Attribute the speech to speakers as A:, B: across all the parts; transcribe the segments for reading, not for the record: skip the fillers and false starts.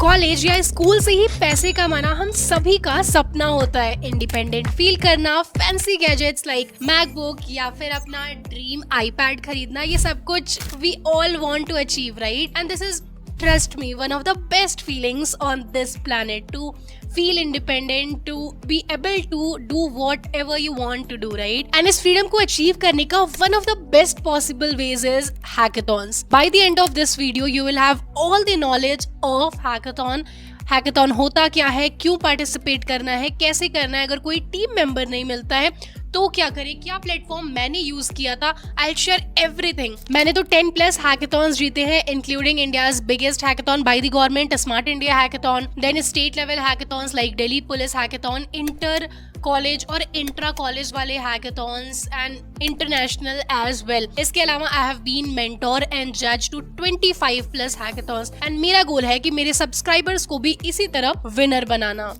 A: College या school से ही पैसे कमाना हम सभी का सपना होता है। इंडिपेंडेंट फील करना, फैंसी गैजेट्स लाइक मैकबुक या फिर अपना ड्रीम आईपैड खरीदना, ये सब कुछ we all want to achieve, right? And this is, trust me, one of the best feelings on this planet, to feel independent, to be able to do whatever you want to do, right? And इस freedom को achieve करने का one of the best possible ways is hackathons. By the end of this video, you will have all the knowledge of hackathon. Hackathon होता क्या है, क्यों participate करना है, कैसे करना है, अगर कोई टीम मेंबर नहीं मिलता है तो क्या करें, क्या प्लेटफॉर्म मैंने यूज किया था, आई शेयर एवरीथिंग। मैंने तो 10+ हैकेथॉन्स जीते हैं, including India's biggest hackathon by the government, smart India hackathon, then state level hackathons like Delhi police hackathon, inter college और इंट्रा कॉलेज वाले hackathons and international as well. इसके अलावा I have been mentor and जज to 25+ hackathons and मेरा goal है कि मेरे subscribers को भी इसी तरह विनर बनाना।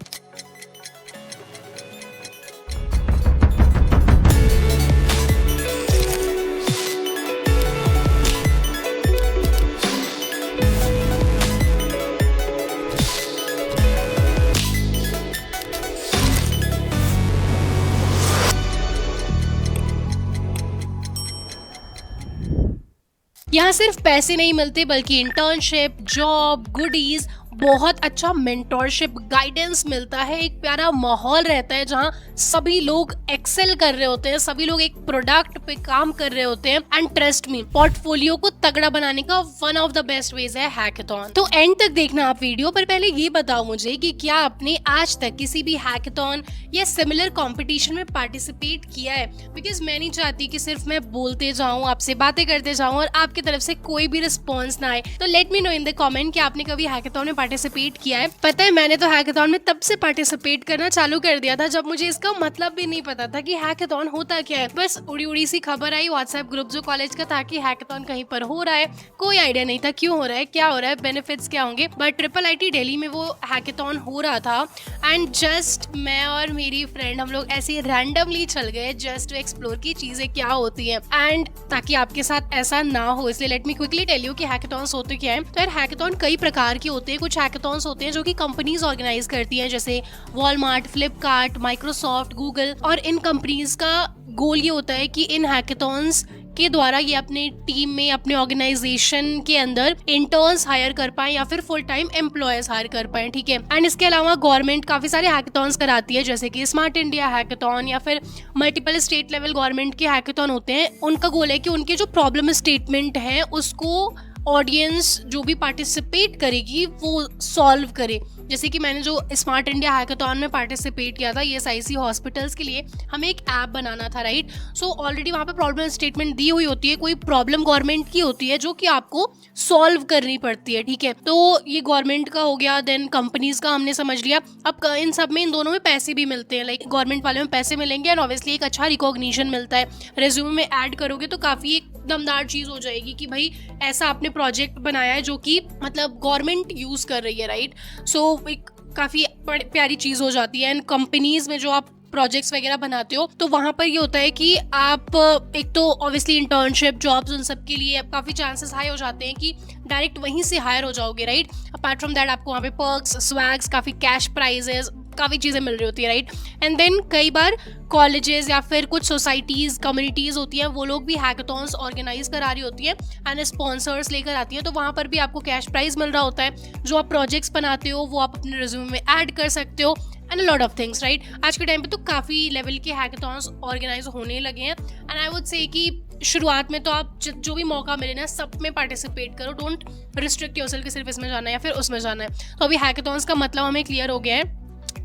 A: यहाँ सिर्फ पैसे नहीं मिलते बल्कि इंटर्नशिप, जॉब, गुडीज, बहुत अच्छा मेंटोरशिप, गाइडेंस मिलता है, एक प्यारा माहौल रहता है जहाँ सभी लोग एक्सेल कर रहे होते हैं, सभी लोग एक प्रोडक्ट पे काम कर रहे होते हैं। एंड ट्रस्ट मी, पोर्टफोलियो को तगड़ा बनाने का one of the best veg है हैकेथॉन। तो एंड तक देखना आप वीडियो, पर पहले ये बताओ मुझे कि क्या आपने आज तक किसी भी हैकेथॉन या सिमिलर कॉम्पिटिशन में पार्टिसिपेट किया है? बिकॉज मैं नहीं चाहती कि सिर्फ मैं बोलते जाऊँ, आपसे बातें करते जाऊँ और आपकी तरफ से कोई भी रिस्पॉन्स ना आए। तो let me know in the comment कि आपने कभी हैकेथॉन में पार्टिसिपेट किया है। पता है, मैंने तो हैकेथॉन में तब से पार्टिसिपेट करना चालू कर दिया था जब मुझे इसका मतलब भी नहीं पता था कि हैकेथॉन होता क्या है। बस उड़ी उड़ी सी खबर आई व्हाट्सएप ग्रुप जो कॉलेज का था कि हैकेथॉन कहीं पर हो रहा है, कोई आइडिया नहीं था क्यों हो रहा है, क्या हो रहा है, बेनिफिट्स क्या होंगे। बट ट्रिपल आईटी दिल्ली में वो हैकेथॉन हो रहा था एंड जस्ट मैं और मेरी फ्रेंड, हम लोग ऐसे रैंडमली चल गए जस्ट टू एक्सप्लोर की चीजें क्या होती हैं। एंड ताकि आपके साथ ऐसा ना हो, इसलिए let me quickly tell you कि हैकेथॉन्स होते क्या है। तो यार, हैकेथॉन कई प्रकार के होते हैं। कुछ हैकेथॉन्स होते हैं जो कि कंपनीज ऑर्गेनाइज करती हैं, जैसे वॉलमार्ट, फ्लिपकार्ट, माइक्रोसॉफ्ट, गूगल। और इन कंपनीज का गोल ये होता है कि इन हैकेथॉन्स के द्वारा ये अपने टीम में, अपने ऑर्गेनाइजेशन के अंदर इंटर्न्स हायर कर पाए या फिर फुल टाइम एम्प्लॉयज हायर कर पाए, ठीक है। एंड इसके अलावा गवर्नमेंट काफी सारे हैकेथॉन्स कराती है, जैसे कि स्मार्ट इंडिया हैकेथॉन या फिर मल्टीपल स्टेट लेवल गवर्नमेंट के हैकेथॉन होते हैं। उनका गोल है कि उनके जो प्रॉब्लम स्टेटमेंट है उसको ऑडियंस जो भी पार्टिसिपेट करेगी वो सॉल्व करे। जैसे कि मैंने जो स्मार्ट इंडिया हैकेथॉन में पार्टिसिपेट किया था, ESIC हॉस्पिटल्स के लिए हमें एक ऐप बनाना था, राइट? सो ऑलरेडी वहाँ पे प्रॉब्लम स्टेटमेंट दी हुई होती है, कोई प्रॉब्लम गवर्नमेंट की होती है जो कि आपको सॉल्व करनी पड़ती है, ठीक है। तो ये गवर्नमेंट का हो गया, देन कंपनीज का हमने समझ लिया। अब इन सब में, इन दोनों में पैसे भी मिलते हैं, लाइक गवर्नमेंट वाले में पैसे मिलेंगे एंड ऑब्वियसली एक अच्छा रिकॉग्निशन मिलता है। रेज्यूमे में ऐड करोगे तो काफ़ी एक दमदार चीज़ हो जाएगी कि भाई ऐसा आपने प्रोजेक्ट बनाया है जो कि मतलब गवर्नमेंट यूज़ कर रही है, राइट? सो एक काफ़ी प्यारी चीज़ हो जाती है। एंड कंपनीज में जो आप प्रोजेक्ट्स वगैरह बनाते हो तो वहाँ पर ये होता है कि आप एक तो ऑब्वियसली इंटर्नशिप, जॉब्स, उन सब के लिए काफ़ी चांसेस हाई हो जाते हैं कि डायरेक्ट वहीं से हायर हो जाओगे, राइट? अपार्ट फ्रॉम दैट आपको वहाँ पे पर्क्स, स्वैग्स, काफ़ी कैश प्राइजेस, काफ़ी चीज़ें मिल रही होती है, राइट? एंड देन कई बार कॉलेजेस या फिर कुछ सोसाइटीज़, कम्युनिटीज़ होती हैं, वो लोग भी हैकेथॉन्स ऑर्गेनाइज करा रही होती है एंड स्पॉन्सर्स लेकर आती हैं, तो वहाँ पर भी आपको कैश प्राइज मिल रहा होता है। जो आप प्रोजेक्ट्स बनाते हो वो आप अपने रिज्यूमे में ऐड कर सकते हो and a lot of things, right? आज के टाइम पे तो काफ़ी लेवल के हैकेथॉन्स ऑर्गेनाइज होने लगे हैं एंड आई वुड से कि शुरुआत में तो आप जो भी मौका मिले ना, सब में पार्टिसिपेट करो। डोंट रिस्ट्रिक्ट योरसेल्फ कि सिर्फ इसमें जाना है या फिर उसमें जाना है। तो अभी हैकेथॉन्स का मतलब हमें क्लियर हो गया है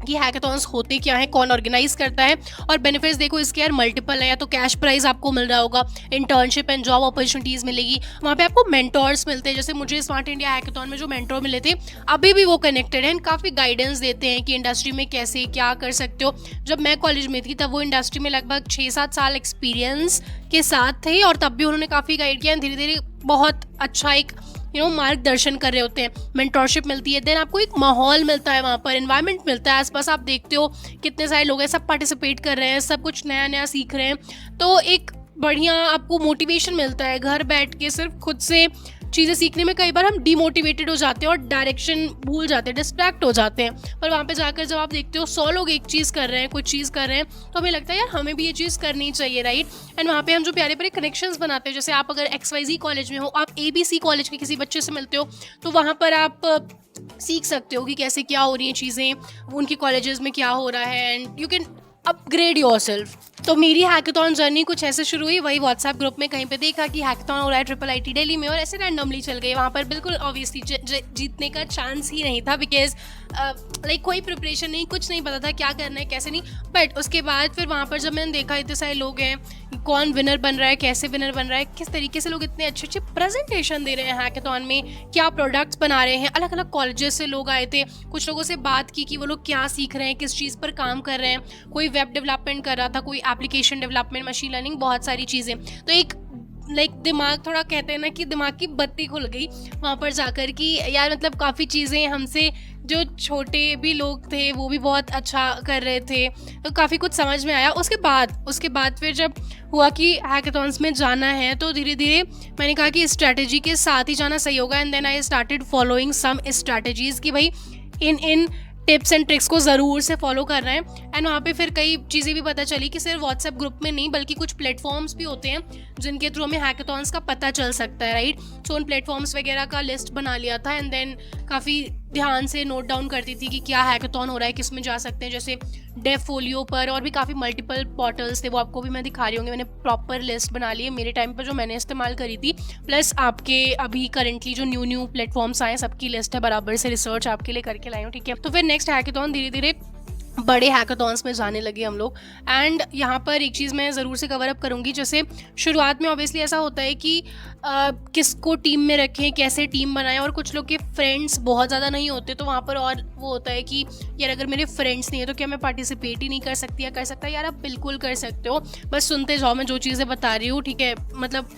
A: कि हैकेथॉन्स होते क्या है, कौन ऑर्गेनाइज करता है, और बेनिफिट्स देखो इसके यार मल्टीपल है। या तो कैश प्राइज आपको मिल रहा होगा, इंटर्नशिप एंड जॉब अपॉर्चुनिटीज़ मिलेगी, वहाँ पे आपको मेंटोर्स मिलते हैं। जैसे मुझे स्मार्ट इंडिया हैकेथॉन में जो मेंटोर मिले थे, अभी भी वो कनेक्टेड हैं, काफ़ी गाइडेंस देते हैं कि इंडस्ट्री में कैसे क्या कर सकते हो। जब मैं कॉलेज में थी तब वो इंडस्ट्री में लगभग 6-7 साल एक्सपीरियंस के साथ थे और तब भी उन्होंने काफ़ी गाइड किया। धीरे धीरे बहुत अच्छा एक मार्गदर्शन कर रहे होते हैं, मेंटोरशिप मिलती है। देन आपको एक माहौल मिलता है, वहाँ पर एनवायरनमेंट मिलता है, आसपास आप देखते हो कितने सारे लोग हैं, सब पार्टिसिपेट कर रहे हैं, सब कुछ नया नया सीख रहे हैं। तो एक बढ़िया आपको मोटिवेशन मिलता है घर बैठ के सिर्फ खुद से चीज़ें सीखने में कई बार हम डिमोटिवेटेड हो जाते हैं और डायरेक्शन भूल जाते हैं, डिस्ट्रैक्ट हो जाते हैं। पर वहाँ पे जाकर जब आप देखते हो 100 लोग एक चीज़ कर रहे हैं, कुछ चीज़ कर रहे हैं, तो हमें लगता है यार हमें भी ये चीज़ करनी चाहिए, राइट। एंड वहाँ पे हम जो प्यारे प्यारे कनेक्शंस बनाते हैं, जैसे आप अगर XYZ कॉलेज में हो, आप ABC कॉलेज के किसी बच्चे से मिलते हो, तो वहाँ पर आप सीख सकते हो कि कैसे क्या हो रही हैं चीज़ें, उनके कॉलेजेस में क्या हो रहा है, and you can upgrade yourself. तो मेरी हैकाथॉन जर्नी कुछ ऐसे शुरू हुई, वही व्हाट्सएप ग्रुप में कहीं पे देखा कि हैकाथॉन हो रहा है IIIT दिल्ली में, और ऐसे रैंडमली चल गई वहाँ पर। बिल्कुल ऑब्वियसली जीतने का चांस ही नहीं था, बिकॉज लाइक कोई प्रिपरेशन नहीं, कुछ नहीं पता था क्या करना है कैसे नहीं। बट उसके बाद फिर वहाँ पर जब मैंने देखा इतने सारे लोग हैं, कौन विनर बन रहा है, कैसे विनर बन रहा है, किस तरीके से लोग इतने अच्छे अच्छे प्रेजेंटेशन दे रहे हैं हैकाथॉन में, क्या प्रोडक्ट्स बना रहे हैं, अलग अलग कॉलेजेस से लोग आए थे, कुछ लोगों से बात की कि वो लोग क्या सीख रहे हैं, किस चीज़ पर काम कर रहे हैं। कोई वेब डेवलपमेंट कर रहा था, कोई एप्लीकेशन डेवलपमेंट, मशीन लर्निंग, बहुत सारी चीज़ें। तो एक दिमाग थोड़ा कहते हैं ना कि दिमाग की बत्ती खुल गई वहाँ पर जाकर कि यार मतलब काफ़ी चीज़ें हमसे जो छोटे भी लोग थे वो भी बहुत अच्छा कर रहे थे, तो काफ़ी कुछ समझ में आया। उसके बाद फिर जब हुआ कि हैकाथॉन्स में जाना है, तो धीरे धीरे मैंने कहा कि स्ट्रैटेजी के साथ ही जाना सही होगा। And then I started following some strategies कि भाई इन टिप्स एंड ट्रिक्स को ज़रूर से फॉलो करना है। एंड वहाँ पे फिर कई चीज़ें भी पता चली कि सिर्फ व्हाट्सएप ग्रुप में नहीं, बल्कि कुछ प्लेटफॉर्म्स भी होते हैं जिनके थ्रू हमें हैकाथॉन्स का पता चल सकता है, राइट। सो उन प्लेटफॉर्म्स वगैरह का लिस्ट बना लिया था, एंड देन काफ़ी ध्यान से नोट डाउन करती थी कि क्या हैकाथॉन हो रहा है, किस में जा सकते हैं। जैसे डेफोलियो पर और भी काफ़ी मल्टीपल पोर्टल्स थे, वो आपको भी मैं दिखा रही हूँगी। मैंने प्रॉपर लिस्ट बना ली है मेरे टाइम पर जो मैंने इस्तेमाल करी थी, प्लस आपके अभी करेंटली जो न्यू प्लेटफॉर्म्स आए सबकी लिस्ट है, बराबर से रिसर्च आपके लिए करके लाई हूँ, ठीक है। तो फिर नेक्स्ट हैकाथॉन धीरे धीरे बड़े हैकाथॉन्स में जाने लगे हम लोग। एंड यहाँ पर एक चीज़ मैं ज़रूर से कवर अप करूँगी, जैसे शुरुआत में ऑब्वियसली ऐसा होता है कि किसको टीम में रखें, कैसे टीम बनाएं, और कुछ लोग के फ्रेंड्स बहुत ज़्यादा नहीं होते, तो वहाँ पर और वो होता है कि यार अगर मेरे फ्रेंड्स नहीं है तो क्या मैं पार्टिसिपेट ही नहीं कर सकती या कर सकता। यार आप बिल्कुल कर सकते हो, बस सुनते जाओ मैं जो चीज़ें बता रही हूँ, ठीक है। मतलब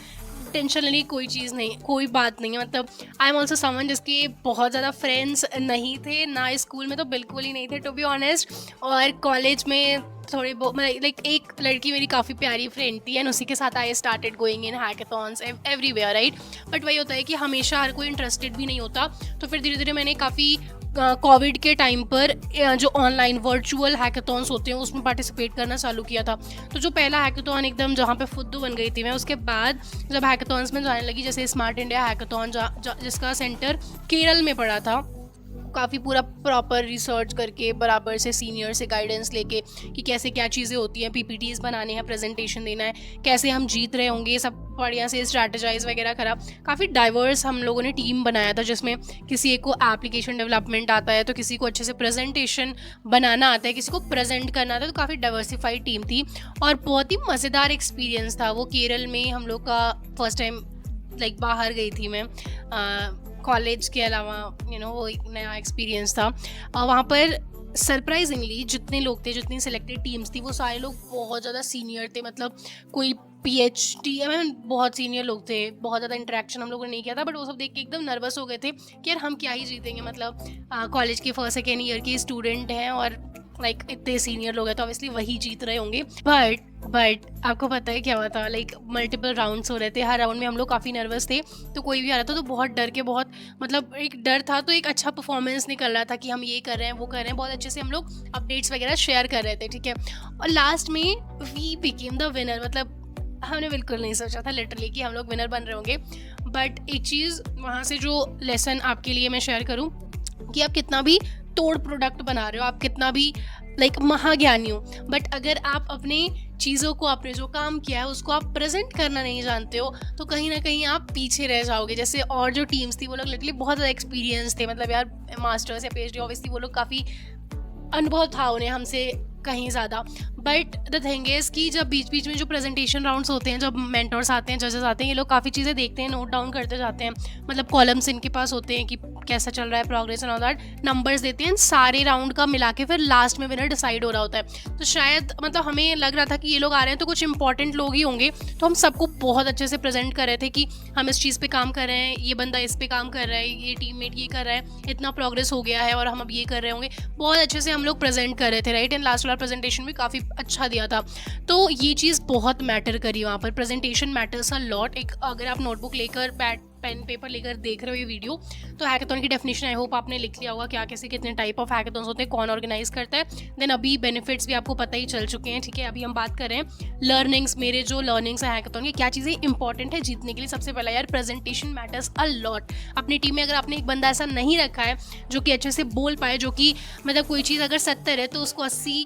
A: टेंशन लेने की कोई चीज़ नहीं, कोई बात नहीं है। मतलब आई एम ऑल्सो समवन जिसके बहुत ज़्यादा फ्रेंड्स नहीं थे, ना स्कूल में तो बिल्कुल ही नहीं थे टू बी ऑनेस्ट, और कॉलेज में थोड़े बहुत लाइक एक लड़की मेरी काफ़ी प्यारी फ्रेंड थी, एंड उसी के साथ I started going in hackathons everywhere, right. But वही होता है कि हमेशा हर कोई इंटरेस्टेड भी नहीं होता, तो फिर धीरे धीरे मैंने काफ़ी कोविड के टाइम पर जो ऑनलाइन वर्चुअल हैकाथॉन्स होते हैं उसमें पार्टिसिपेट करना चालू किया था। तो जो पहला हैकाथॉन एकदम जहाँ पे फुद्दू बन गई थी मैं, उसके बाद जब हैकाथॉन्स में जाने लगी, जैसे स्मार्ट इंडिया हैकाथॉन जिसका सेंटर केरल में पड़ा था, काफ़ी पूरा प्रॉपर रिसर्च करके बराबर से सीनियर से गाइडेंस लेके कि कैसे क्या चीज़ें होती हैं, PPTs बनाने हैं, प्रेजेंटेशन देना है, कैसे हम जीत रहे होंगे, सब बढ़िया से स्ट्रैटेजाइज वगैरह करा। काफ़ी डाइवर्स हम लोगों ने टीम बनाया था, जिसमें किसी एक को एप्लीकेशन डेवलपमेंट आता है, तो किसी को अच्छे से प्रेजेंटेशन बनाना आता है, किसी को प्रेजेंट करना आता है, तो काफ़ी डाइवर्सिफाइड टीम थी और बहुत ही मज़ेदार एक्सपीरियंस था वो। केरल में हम लोग का फर्स्ट टाइम लाइक बाहर गई थी मैं कॉलेज के अलावा, वो एक नया एक्सपीरियंस था। वहाँ पर सरप्राइजिंगली जितने लोग थे, जितनी सिलेक्टेड टीम्स थी, वो सारे लोग बहुत ज़्यादा सीनियर थे। मतलब कोई PhD, बहुत सीनियर लोग थे, बहुत ज़्यादा इंटरेक्शन हम लोगों ने नहीं किया था, बट वो सब देख के एकदम नर्वस हो गए थे कि यार हम क्या ही जीतेंगे। मतलब कॉलेज के फर्स्ट सेकेंड ईयर के स्टूडेंट हैं और लाइक इतने सीनियर लोग हैं, तो ऑब्वियसली वही जीत रहे होंगे। बट आपको पता है क्या हुआ था, लाइक मल्टीपल राउंड्स हो रहे थे, हर राउंड में हम लोग काफ़ी नर्वस थे, तो कोई भी आ रहा था तो बहुत डर के, बहुत मतलब एक डर था, तो एक अच्छा परफॉर्मेंस निकल रहा था कि हम ये कर रहे हैं, वो कर रहे हैं, बहुत अच्छे से हम लोग अपडेट्स वगैरह शेयर कर रहे थे, ठीक है। और लास्ट में वी बिकेम द विनर। मतलब हमने बिल्कुल नहीं सोचा था लिटरली कि हम लोग विनर बन रहे होंगे। बट एक चीज़ वहाँ से जो लेसन आपके लिए मैं शेयर करूँ कि आप कितना भी तोड़ प्रोडक्ट बना रहे हो, आप कितना भी लाइक महाज्ञानी हो, बट अगर आप अपने चीज़ों को, आपने जो काम किया है उसको आप प्रेजेंट करना नहीं जानते हो, तो कहीं ना कहीं आप पीछे रह जाओगे। जैसे और जो टीम्स थी वो लोग लिटरली बहुत ज़्यादा एक्सपीरियंस थे, मतलब यार मास्टर्स या PhD, ऑब्वियसली वो लोग काफ़ी अनुभव था उन्हें हमसे कहीं ज़्यादा। बट द थिंग इज़ कि जब बीच बीच में जो प्रेजेंटेशन राउंड्स होते हैं, जब मेंटर्स आते हैं, जजेस आते हैं, ये लोग काफ़ी चीज़ें देखते हैं, नोट डाउन करते जाते हैं। मतलब कॉलम्स इनके पास होते हैं कि कैसा चल रहा है progress and all that, numbers देते हैं, सारे राउंड का मिला के फिर लास्ट में विनर डिसाइड हो रहा होता है। तो शायद मतलब हमें लग रहा था कि ये लोग आ रहे हैं तो कुछ इंपॉर्टेंट लोग ही होंगे, तो हम सबको बहुत अच्छे से प्रेजेंट कर रहे थे कि हम इस चीज़ पे काम कर रहे हैं, ये बंदा इस पे काम कर रहा है, ये टीममेट ये कर रहा है, इतना प्रोग्रेस हो गया है और हम अब ये कर रहे होंगे। बहुत अच्छे से हम लोग प्रेजेंट कर रहे थे, राइट। एंड लास्ट वाला प्रेजेंटेशन भी काफ़ी अच्छा दिया था, तो ये चीज़ बहुत मैटर करी वहाँ पर। Presentation matters a lot. एक अगर आप नोटबुक लेकर पेन पेपर लेकर देख रहे हो ये वीडियो, तो हैकाथॉन की डेफिनेशन आई होप आपने लिख लिया होगा, क्या कैसे कितने टाइप ऑफ हैकाथॉन्स होते हैं, कौन ऑर्गेनाइज करता है। देन अभी बेनिफिट्स भी आपको पता ही चल चुके हैं, ठीक है। अभी हम बात कर रहे हैं लर्निंग्स, मेरे जो लर्निंग्स है हैकाथॉन की, क्या चीज़ें इंपॉर्टेंट है जीतने के लिए। सबसे पहला यार, प्रेजेंटेशन मैटर्स अ लॉट। अपनी टीम में अगर आपने एक बंदा ऐसा नहीं रखा है जो कि अच्छे से बोल पाए, जो कि मतलब कोई चीज़ अगर 70 है तो उसको 80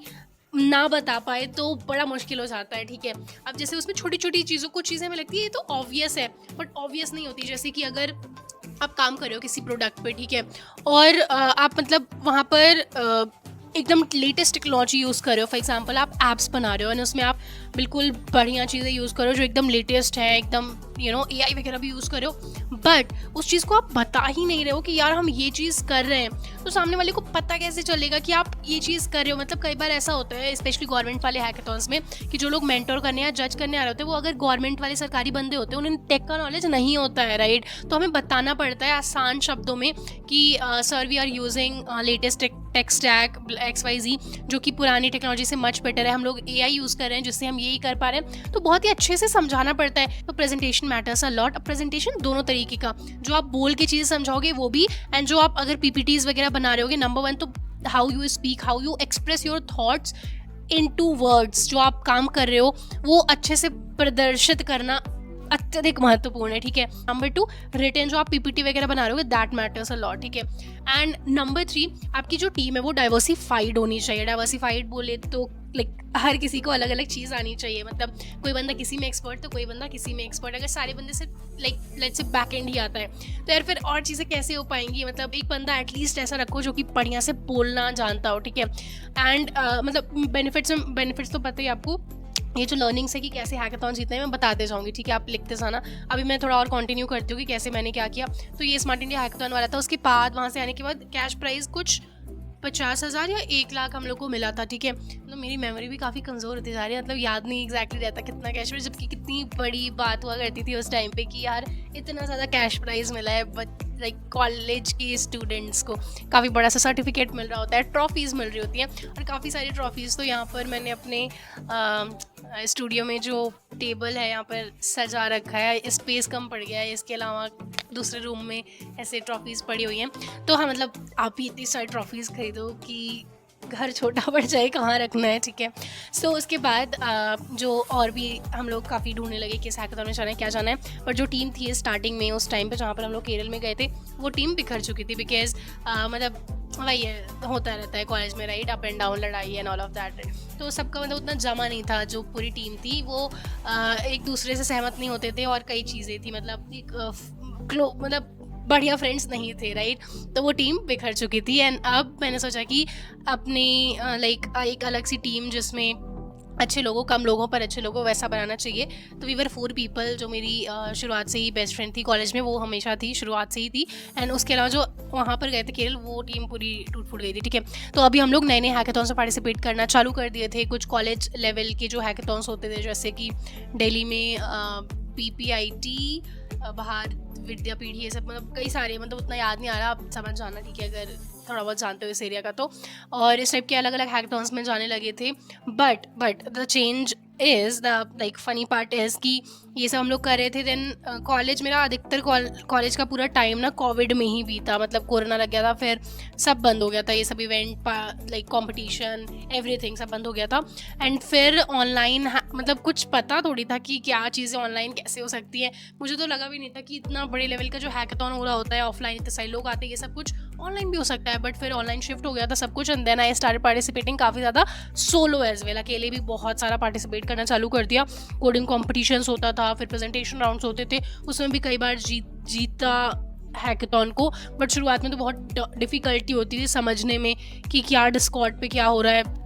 A: ना बता पाए, तो बड़ा मुश्किल हो जाता है, ठीक है। अब जैसे उसमें छोटी छोटी चीज़ों, कुछ चीज़ें हमें लगती है ये तो ऑब्वियस है, बट ऑब्वियस नहीं होती। जैसे कि अगर आप काम कर रहे हो किसी प्रोडक्ट पे, ठीक है, और आप मतलब वहाँ पर एकदम लेटेस्ट टेक्नोलॉजी यूज़ कर रहे हो। फॉर एग्जांपल आप ऐप्स बना रहे हो और उसमें आप बिल्कुल बढ़िया चीज़ें यूज़ करो जो एकदम लेटेस्ट है, एकदम AI वगैरह भी यूज़ करो, बट उस चीज़ को आप बता ही नहीं रहे हो कि यार हम ये चीज़ कर रहे हैं, तो सामने वाले को पता कैसे चलेगा कि आप ये चीज़ कर रहे हो। मतलब कई बार ऐसा होता है, स्पेशली गवर्नमेंट वाले हैकाथॉन्स में, कि जो लोग मेंटोर करने या जज करने आ रहे होते हैं वो अगर गवर्नमेंट वाले सरकारी बंदे होते हैं, उन्हें टेक का नॉलेज नहीं होता है, राइट। तो हमें बताना पड़ता है आसान शब्दों में कि sir we are using latest tech stack XYZ, जो कि पुरानी टेक्नोलॉजी से मच बेटर है। हम लोग AI यूज़ कर रहे हैं जिससे हम यही कर पा रहे हैं, तो बहुत ही अच्छे से समझाना पड़ता है। तो प्रेजेंटेशन मैटर्स अ लॉट। अब प्रेजेंटेशन दोनों तरीके का, जो आप बोल के चीज़ समझाओगे वो भी, एंड जो आप अगर PPTs वगैरह बना रहे होगे, नंबर 1 तो how you speak, how you express your thoughts into words. जो आप काम कर रहे हो वो अच्छे से प्रदर्शित करना अत्यधिक महत्वपूर्ण है, ठीक है। नंबर 2, रिटन जो आप PPT वगैरह बना रहे हो, दैट मैटर्स अ लॉट, ठीक है। एंड नंबर 3, आपकी जो टीम है वो डाइवर्सिफाइड होनी चाहिए। डाइवर्सिफाइड बोले तो लाइक हर किसी को अलग अलग चीज़ आनी चाहिए। मतलब कोई बंदा किसी में एक्सपर्ट तो कोई बंदा किसी में एक्सपर्ट। अगर सारे बंदे से like let's say back and he आता है, तो यार फिर और चीज़ें कैसे हो पाएंगी। मतलब एक बंदा एटलीस्ट ऐसा रखो जो कि बढ़िया से बोलना जानता हो, ठीक है। एंड मतलब बेनिफिट्स तो पता ही आपको। ये जो लर्निंग्स है कि कैसे हैकाथॉन जीतने हैं, मैं बताते जाऊंगी, ठीक है, आप लिखते जाना। अभी मैं थोड़ा और कंटिन्यू करती हूँ कि कैसे मैंने क्या किया। तो ये स्मार्ट इंडिया हैकाथॉन वाला था। उसके बाद वहाँ से आने के बाद कैश प्राइज़ कुछ 50,000 या 1 लाख हम लोग को मिला था, ठीक है। तो मेरी मेमोरी भी काफ़ी कमज़ोर होती जा रही है, मतलब याद नहीं एग्जैक्टली रहता कितना कैश प्राइज, जबकि कितनी बड़ी बात हुआ करती थी उस टाइम पे कि यार इतना ज़्यादा कैश प्राइज़ मिला है। बट लाइक कॉलेज के स्टूडेंट्स को काफ़ी बड़ा सा सर्टिफिकेट मिल रहा होता है, ट्रॉफीज़ मिल रही होती हैं, और काफ़ी सारी ट्रॉफीज़। तो यहाँ पर मैंने अपने स्टूडियो में जो टेबल है यहाँ पर सजा रखा है, स्पेस कम पड़ गया है, इसके अलावा दूसरे रूम में ऐसे ट्रॉफीज़ पड़ी हुई हैं। तो हाँ, मतलब आप भी इतनी सारी ट्रॉफीज़ खरीदो कि घर छोटा पड़ जाए, कहाँ रखना है, ठीक है। सो उसके बाद जो और भी हम लोग काफ़ी ढूंढने लगे कि इस हैकाथॉन में जाना है, क्या जाना है। पर जो टीम थी स्टार्टिंग में, उस टाइम पे जहाँ पर हम लोग केरल में गए थे, वो टीम बिखर चुकी थी। बिकॉज मतलब वही है, होता रहता है कॉलेज में, राइट, अप एंड डाउन, लड़ाई एंड ऑल ऑफ दैट। तो सबका मतलब उतना जमा नहीं था। जो पूरी टीम थी वो एक दूसरे से सहमत नहीं होते थे, और कई चीज़ें थी, मतलब एक मतलब बढ़िया फ्रेंड्स नहीं थे, राइट। तो वो टीम बिखर चुकी थी। एंड अब मैंने सोचा कि अपनी लाइक एक अलग सी टीम जिसमें अच्छे लोगों, कम लोगों पर अच्छे लोगों, वैसा बनाना चाहिए। तो वी वर 4 पीपल, जो मेरी शुरुआत से ही बेस्ट फ्रेंड थी कॉलेज में, वो हमेशा थी, शुरुआत से ही थी। एंड उसके अलावा जो वहाँ पर गए थे केरल, वो टीम पूरी टूट फूट गई थी, ठीक है। तो अभी हम लोग नए नए हैकाथॉन्स में पार्टिसिपेट करना चालू कर दिए थे। कुछ कॉलेज लेवल के जो हैकाथॉन्स होते थे, जैसे कि दिल्ली में PPIT, बाहर विद्यापीठ, ये सब, मतलब कई सारे, मतलब उतना याद नहीं आ रहा, आप समझ जाना, ठीक है, अगर थोड़ा बहुत जानते हो इस एरिया का तो। और इस टाइप के अलग अलग हैकाथॉन्स में जाने लगे थे। But the change is the like funny part is कि ये सब हम लोग कर रहे थे। देन कॉलेज, मेरा अधिकतर कॉलेज का पूरा टाइम ना कोविड में ही बीता। मतलब कोरोना लग गया था, फिर सब बंद हो गया था, ये सब इवेंट लाइक कंपटीशन एवरीथिंग सब बंद हो गया था। एंड फिर ऑनलाइन, मतलब कुछ पता थोड़ी था कि क्या चीज़ें ऑनलाइन कैसे हो सकती है। मुझे तो लगा भी नहीं था कि इतना बड़े लेवल का जो हैकाथॉन हो रहा होता है ऑफलाइन, इतने सारे लोग आते हैं, ये सब कुछ ऑनलाइन भी हो सकता है। बट फिर ऑनलाइन शिफ्ट हो गया था सब कुछ। And then I started participating काफ़ी ज़्यादा सोलो एज वेल, अकेले भी बहुत सारा पार्टिसिपेट करना चालू कर दिया। कोडिंग कॉम्पिटिशन्स होता था, फिर प्रेजेंटेशन राउंड्स होते थे, उसमें भी कई बार जीता हैकाथॉन को। बट शुरुआत में तो बहुत डिफ़िकल्टी होती थी समझने में कि क्या डिस्कॉर्ड पे क्या हो रहा है,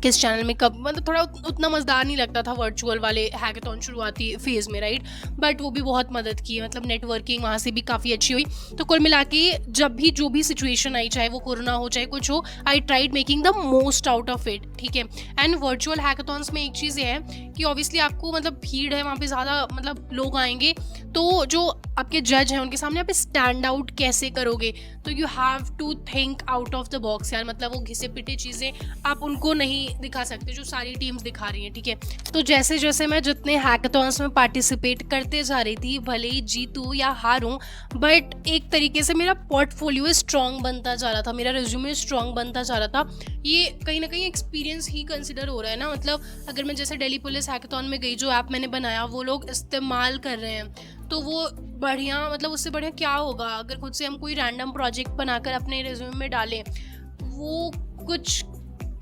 A: किस चैनल में कब, मतलब थोड़ा उतना मज़ेदार नहीं लगता था वर्चुअल वाले हैकाथॉन शुरुआती फेज़ में, राइट। बट वो भी बहुत मदद की, मतलब नेटवर्किंग वहाँ से भी काफ़ी अच्छी हुई। तो कुल मिला के जब भी जो भी सिचुएशन आई, चाहे वो कोरोना हो चाहे कुछ हो, I tried making the most out of it, ठीक है। एंड वर्चुअल हैकाथॉन्स में एक चीज़ ये है कि ऑब्वियसली आपको, मतलब भीड़ है वहाँ पे ज़्यादा, मतलब लोग आएंगे तो जो आपके जज हैं उनके सामने आप स्टैंड आउट कैसे करोगे, तो you have to think out of the box यार। मतलब वो घिसे पिटे चीज़ें आप उनको नहीं दिखा सकते जो सारी टीम्स दिखा रही हैं, ठीक है। तो जैसे जैसे मैं जितने हैकाथॉन्स में पार्टिसिपेट करते जा रही थी, भले ही जीतूँ या हारूँ, बट एक तरीके से मेरा पोर्टफोलियो स्ट्रॉन्ग बनता जा रहा था, मेरा रिज्यूमे स्ट्रॉन्ग बनता जा रहा था। ये कहीं ना कहीं एक्सपीरियंस ही कंसिडर हो रहा है ना। मतलब अगर मैं जैसे दिल्ली पुलिस हैकाथॉन में गई, जो ऐप मैंने बनाया वो लोग इस्तेमाल कर रहे हैं, तो वो बढ़िया, मतलब उससे बढ़िया क्या होगा अगर खुद से हम कोई रैंडम प्रोजेक्ट बनाकर अपने रिज्यूमे में डालें, वो कुछ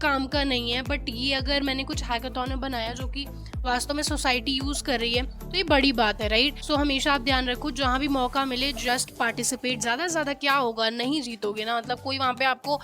A: काम का नहीं है। बट ये अगर मैंने कुछ हैकाथॉन में बनाया जो कि वास्तव में सोसाइटी यूज़ कर रही है, तो ये बड़ी बात है, राइट। सो हमेशा आप ध्यान रखो, जहाँ भी मौका मिले जस्ट पार्टिसिपेट। ज़्यादा से ज़्यादा क्या होगा, नहीं जीतोगे ना, मतलब कोई वहाँ पे आपको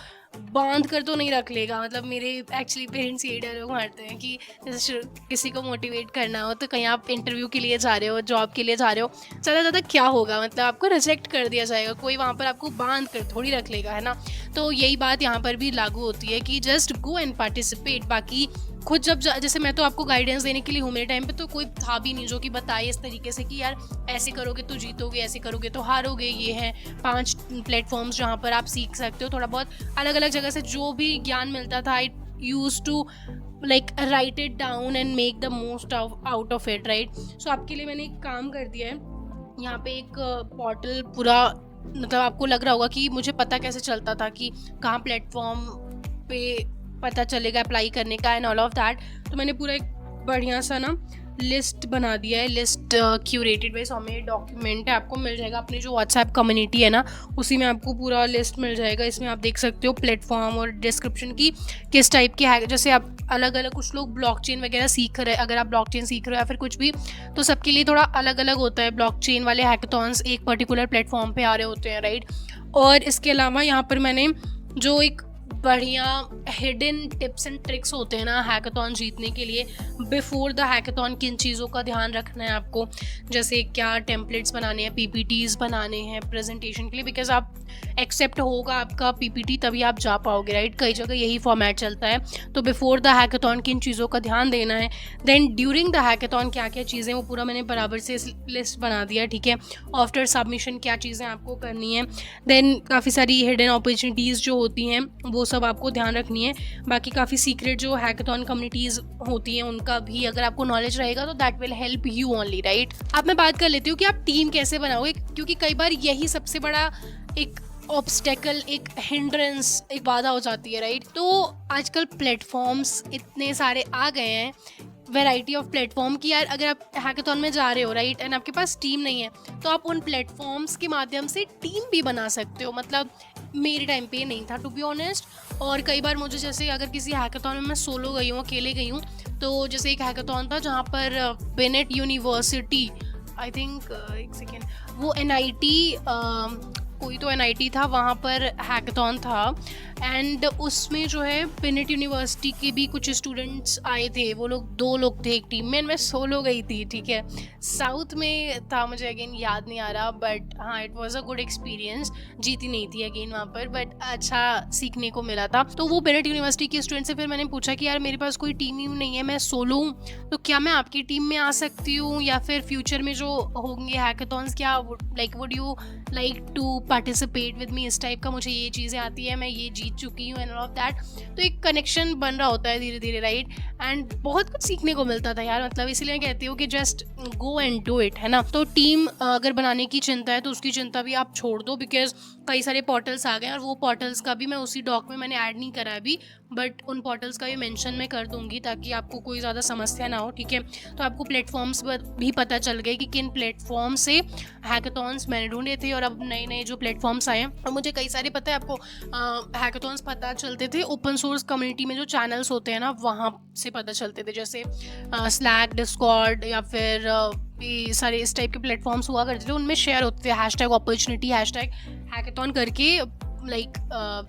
A: बांध कर तो नहीं रख लेगा। मतलब मेरे एक्चुअली पेरेंट्स यही डायलॉग मारते हैं कि जैसे किसी को मोटिवेट करना हो, तो कहीं आप इंटरव्यू के लिए जा रहे हो, जॉब के लिए जा रहे हो, ज़्यादा ज़्यादा क्या होगा, मतलब आपको रिजेक्ट कर दिया जाएगा, कोई वहाँ पर आपको बांध कर थोड़ी रख लेगा, है ना। तो यही बात यहाँ पर भी लागू होती है कि जस्ट गो एंड पार्टिसिपेट। बाकी खुद जब जैसे मैं तो आपको गाइडेंस देने के लिए हूँ, मेरे टाइम पे तो कोई था भी नहीं जो कि बताए इस तरीके से कि यार ऐसे करोगे तो जीतोगे, ऐसे करोगे तो हारोगे। ये हैं 5 प्लेटफॉर्म्स जहाँ पर आप सीख सकते हो थोड़ा बहुत अलग अलग जगह से जो भी ज्ञान मिलता था। I use to like write it down and make the most out of it, right. So आपके लिए मैंने एक काम कर दिया है, यहाँ पे एक पोर्टल पूरा, मतलब आपको लग रहा होगा कि मुझे पता कैसे चलता था कि कहाँ प्लेटफॉर्म पे पता चलेगा अप्लाई करने का एंड ऑल ऑफ दैट। तो मैंने पूरा एक बढ़िया सा ना लिस्ट बना दिया है, list curated by Saumya document है, आपको मिल जाएगा अपनी जो व्हाट्सएप कम्युनिटी है ना, उसी में आपको पूरा लिस्ट मिल जाएगा। इसमें आप देख सकते हो प्लेटफॉर्म और डिस्क्रिप्शन की किस टाइप के है। जैसे आप अलग अलग, कुछ लोग ब्लॉकचेन वगैरह सीख रहे हैं, अगर आप ब्लॉकचेन सीख रहे हो या फिर कुछ भी, तो सबके लिए थोड़ा अलग अलग होता है। ब्लॉकचेन वाले हैकाथॉन्स एक पर्टिकुलर प्लेटफॉर्म पे आ रहे होते हैं, राइट। और इसके अलावा यहाँ पर मैंने जो एक बढ़िया हिडन टिप्स एंड ट्रिक्स होते हैं ना हैकाथॉन जीतने के लिए, बिफोर द हैकाथॉन किन चीज़ों का ध्यान रखना है आपको, जैसे क्या टेम्पलेट्स बनाने हैं, पीपीटीज बनाने हैं प्रेजेंटेशन के लिए, बिकॉज आप एक्सेप्ट होगा आपका पीपीटी तभी आप जा पाओगे, राइट। कई जगह यही फॉर्मेट चलता है। तो बिफोर द हैकाथॉन किन चीज़ों का ध्यान देना है, देन ड्यूरिंग द हैकाथॉन क्या क्या चीज़ें, वो पूरा मैंने बराबर से लिस्ट बना दिया, ठीक है। आफ्टर सबमिशन क्या चीज़ें आपको करनी है, देन काफ़ी सारी हिडन अपॉर्चुनिटीज़ जो होती हैं वो सब आपको ध्यान रखनी है। बाकी काफ़ी सीक्रेट जो हैकाथॉन कम्युनिटीज़ होती हैं उनका भी अगर आपको नॉलेज रहेगा तो that will help you only, right. अब मैं बात कर लेती हूँ कि आप टीम कैसे बनाओगे, क्योंकि कई बार यही सबसे बड़ा एक ऑब्स्टेकल, एक हिंड्रेंस, एक बाधा हो जाती है, राइट। तो आजकल प्लेटफॉर्म्स इतने सारे आ गए हैं, वैरायटी ऑफ प्लेटफॉर्म की यार, अगर आप हैकाथॉन में जा रहे हो, राइट, एंड आपके पास टीम नहीं है, तो आप उन प्लेटफॉर्म्स के माध्यम से टीम भी बना सकते हो। मतलब मेरे टाइम पे नहीं था टू बी ऑनेस्ट, और कई बार मुझे, जैसे अगर किसी हैकाथॉन में मैं सोलो गई हूँ, अकेले गई हूँ, तो जैसे एक हैकाथॉन था जहाँ पर बेनेट यूनिवर्सिटी, आई थिंक एक सेकेंड, वो NIT कोई तो NIT था, वहाँ पर हैकाथॉन था, एंड उसमें जो है बेनेट यूनिवर्सिटी के भी कुछ स्टूडेंट्स आए थे। वो लोग 2 लोग थे एक टीम में, मैं सोलो गई थी, ठीक है। साउथ में था, मुझे अगेन याद नहीं आ रहा, बट हाँ it was a good experience. जीती नहीं थी अगेन वहाँ पर, बट अच्छा सीखने को मिला था। तो वो बेनेट यूनिवर्सिटी के स्टूडेंट से फिर मैंने पूछा कि यार मेरे पास कोई टीम ही नहीं है, मैं सोलो हूँ, तो क्या मैं आपकी टीम में आ सकती हूँ, या फिर फ्यूचर में जो होंगे हैकाथॉन्स, क्या like would you like to participate with me, इस टाइप का, मुझे ये चीज़ें आती है, मैं ये जीत चुकी हूँ एंड ऑल ऑफ दैट। तो एक कनेक्शन बन रहा होता है धीरे धीरे, राइट, एंड बहुत कुछ सीखने को मिलता था यार। मतलब इसलिए मैं कहती हूँ कि just go and do it, है ना। तो टीम अगर बनाने की चिंता है तो उसकी चिंता भी आप छोड़ दो, बिकॉज कई सारे पोर्टल्स आ गए हैं, और वो पोर्टल्स का भी मैं उसी डॉक में मैंने ऐड नहीं करा है अभी, बट उन पोर्टल्स का भी मेंशन मैं कर दूंगी ताकि आपको कोई ज़्यादा समस्या ना हो, ठीक है। तो आपको प्लेटफॉर्म्स भी पता चल गए कि किन प्लेटफॉर्म से हैकाथॉन्स मैंने ढूंढे थे, और अब नए नए जो प्लेटफॉर्म्स आए हैं, और मुझे कई सारे पता है आपको हैकाथॉन्स पता चलते थे ओपन सोर्स कम्युनिटी में जो चैनल्स होते हैं ना, वहाँ से पता चलते थे, जैसे स्लैक, डिस्कॉर्ड, या फिर ये सारे इस टाइप के प्लेटफॉर्म्स हुआ करते थे, उनमें शेयर होते थे #अपॉर्चुनिटी हैकाथॉन करके, लाइक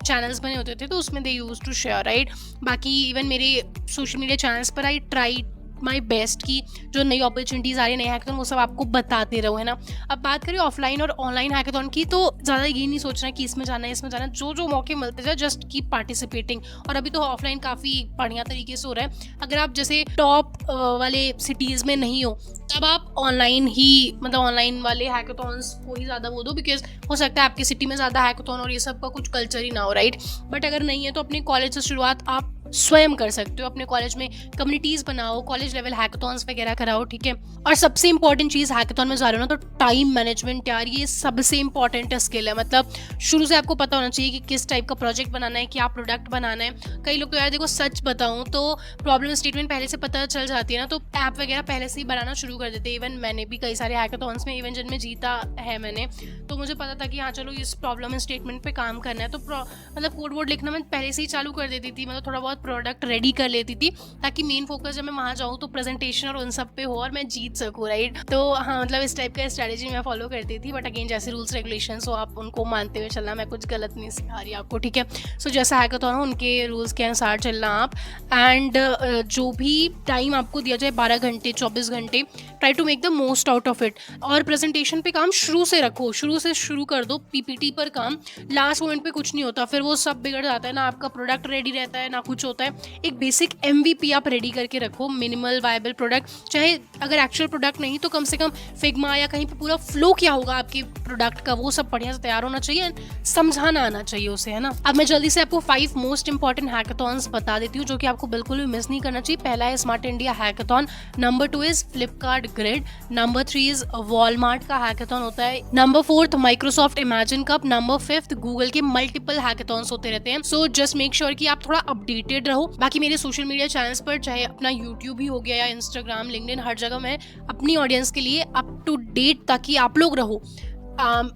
A: चैनल्स बने होते थे, तो उसमें दे यूज टू शेयर, राइट। बाकी इवन मेरे सोशल मीडिया चैनल्स पर आई ट्राई माई बेस्ट कि जो नई अपॉर्चुनिटीज़ आ रही है, नए हैकेथॉन, वो सब आपको बताते रहो, है ना। अब बात करें ऑफलाइन और ऑनलाइन हैकेथॉन की, तो ज़्यादा ये नहीं सोचना कि इसमें जाना है, इसमें जाना है, जो जो मौके मिलते जाए जस्ट कीप पार्टिसिपेटिंग। और अभी तो ऑफलाइन काफ़ी बढ़िया तरीके से हो रहा है। अगर आप जैसे टॉप वाले सिटीज़ में नहीं हो, तब आप ऑनलाइन ही, मतलब ऑनलाइन वाले हैकेथॉन्स को ही ज़्यादा वो दो, बिकॉज हो सकता है आपकी सिटी में ज़्यादा हैकेथॉन और ये सब का कुछ कल्चर ही ना हो, राइट। बट अगर नहीं है तो अपने कॉलेज से शुरुआत आप स्वयं कर सकते हो। अपने कॉलेज में कम्युनिटीज़ बनाओ, कॉलेज लेवल हैकेथॉन्स वगैरह कराओ, ठीक है। और सबसे इंपॉर्टेंट चीज़ हैकेथॉन में जा रहे हो ना, तो टाइम मैनेजमेंट यार, ये सबसे इंपॉर्टेंट स्किल है। मतलब शुरू से आपको पता होना चाहिए कि किस टाइप का प्रोजेक्ट बनाना है, क्या प्रोडक्ट बनाना है। कई लोग तो यार देखो, सच बताऊँ तो प्रॉब्लम स्टेटमेंट पहले से पता चल जाती है ना, तो ऐप वगैरह पहले से ही बनाना शुरू कर देते हैं। इवन मैंने भी कई सारे हैकेथॉन्स में, इवन जिनमें जीता है मैंने, तो मुझे पता था कि हाँ चलो इस प्रॉब्लम स्टेटमेंट पे काम करना है, तो मतलब कोड वोड लिखना मैं पहले से ही चालू कर देती थी। मतलब थोड़ा बहुत प्रोडक्ट रेडी कर लेती थी, ताकि मेन फोकस जब मैं वहाँ जाऊँ तो प्रेजेंटेशन और उन सब पे हो और मैं जीत सकूँ, राइट। तो हाँ, मतलब इस टाइप का स्ट्रैटेजी मैं फॉलो करती थी। बट अगेन, जैसे रूल्स रेगुलेशंस हो, आप उनको मानते हुए चलना। मैं कुछ गलत नहीं सिखा रही आपको, ठीक है। सो जैसा हैकेथॉन हो, उनके रूल्स के अनुसार चलना आप। एंड जो भी टाइम आपको दिया जाए, 12 घंटे 24 घंटे, try to make the most out of it. और प्रेजेंटेशन पे काम शुरू से रखो, शुरू से शुरू कर दो पीपीटी पर काम। लास्ट मोमेंट पे कुछ नहीं होता, फिर वो सब बिगड़ जाता है ना। आपका प्रोडक्ट रेडी रहता है ना कुछ होता है। एक बेसिक MVP आप रेडी करके रखो, मिनिमल वायबल प्रोडक्ट। चाहे अगर एक्चुअल प्रोडक्ट नहीं तो कम से कम फिग्मा या कहीं पे पूरा फ्लो क्या होगा आपके प्रोडक्ट का, वो सब बढ़िया से तैयार होना चाहिए, समझाना आना चाहिए उसे, है ना। अब मैं जल्दी से आपको 5 मोस्ट इंपॉर्टेंट हैकेथॉन्स बता देती हूँ, जो कि आपको बिल्कुल भी मिस नहीं करना चाहिए। पहला है smart India hackathon, number 2 is Flipkart grid, number 3 is Walmart का हैकेथॉन होता है, number 4 Microsoft imagine cup, number 5 Google के मल्टीपल हैकेथॉन्स होते रहते हैं। सो जस्ट मेक श्योर कि आप थोड़ा अपडेटेड रहो। बाकी मेरे सोशल मीडिया चैनल्स पर, चाहे अपना यूट्यूब ही हो गया या इंस्टाग्राम, लिंक्डइन, हर जगह मैं अपनी ऑडियंस के लिए अप टू डेट, ताकि आप लोग रहो,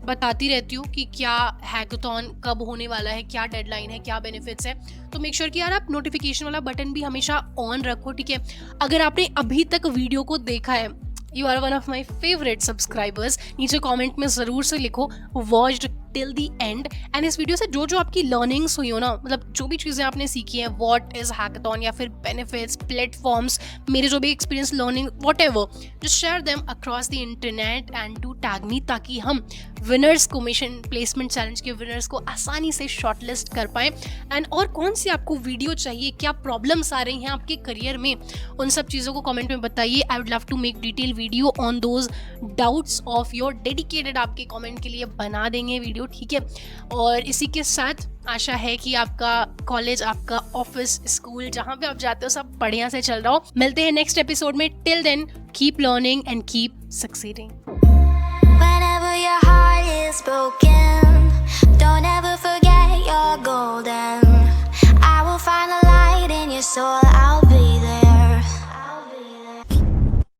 A: बताती रहती हूँ कि क्या हैकेथॉन कब होने वाला है, क्या डेडलाइन है, क्या बेनिफिट्स है। तो मेक श्योर कि यार आप नोटिफिकेशन वाला बटन भी हमेशा ऑन रखो, ठीक है। अगर आपने अभी तक वीडियो को देखा है, you are one of my favourite subscribers, नीचे कमेंट में ज़रूर से लिखो watched till the end. And इस वीडियो से जो जो आपकी लर्निंग्स हुई हो ना, मतलब जो भी चीज़ें आपने सीखी हैं, व्हाट इज हैकेथॉन या फिर बेनिफिट्स, प्लेटफॉर्म्स, मेरे जो भी experience, learning, whatever, just share them across the internet and to tag me, ताकि हम विनर्स को, मिशन प्लेसमेंट चैलेंज के विनर्स को आसानी से शॉर्टलिस्ट कर पाएँ। एंड और कौन सी आपको वीडियो चाहिए, क्या प्रॉब्लम्स आ रही हैं आपके करियर में, उन सब चीज़ों को कमेंट में बताइए। I would love to make detail video on those doubts of your, dedicated आपके कमेंट के लिए बना देंगे वीडियो, ठीक है। और इसी के साथ आशा है कि आपका कॉलेज, आपका ऑफिस, स्कूल, जहाँ पे आप जाते हो, सब बढ़िया से चल रहा हो। मिलते हैं नेक्स्ट एपिसोड में। Till then keep learning and keep succeeding.
B: Whenever your heart is broken, don't ever forget you're golden. I will find the light in your soul.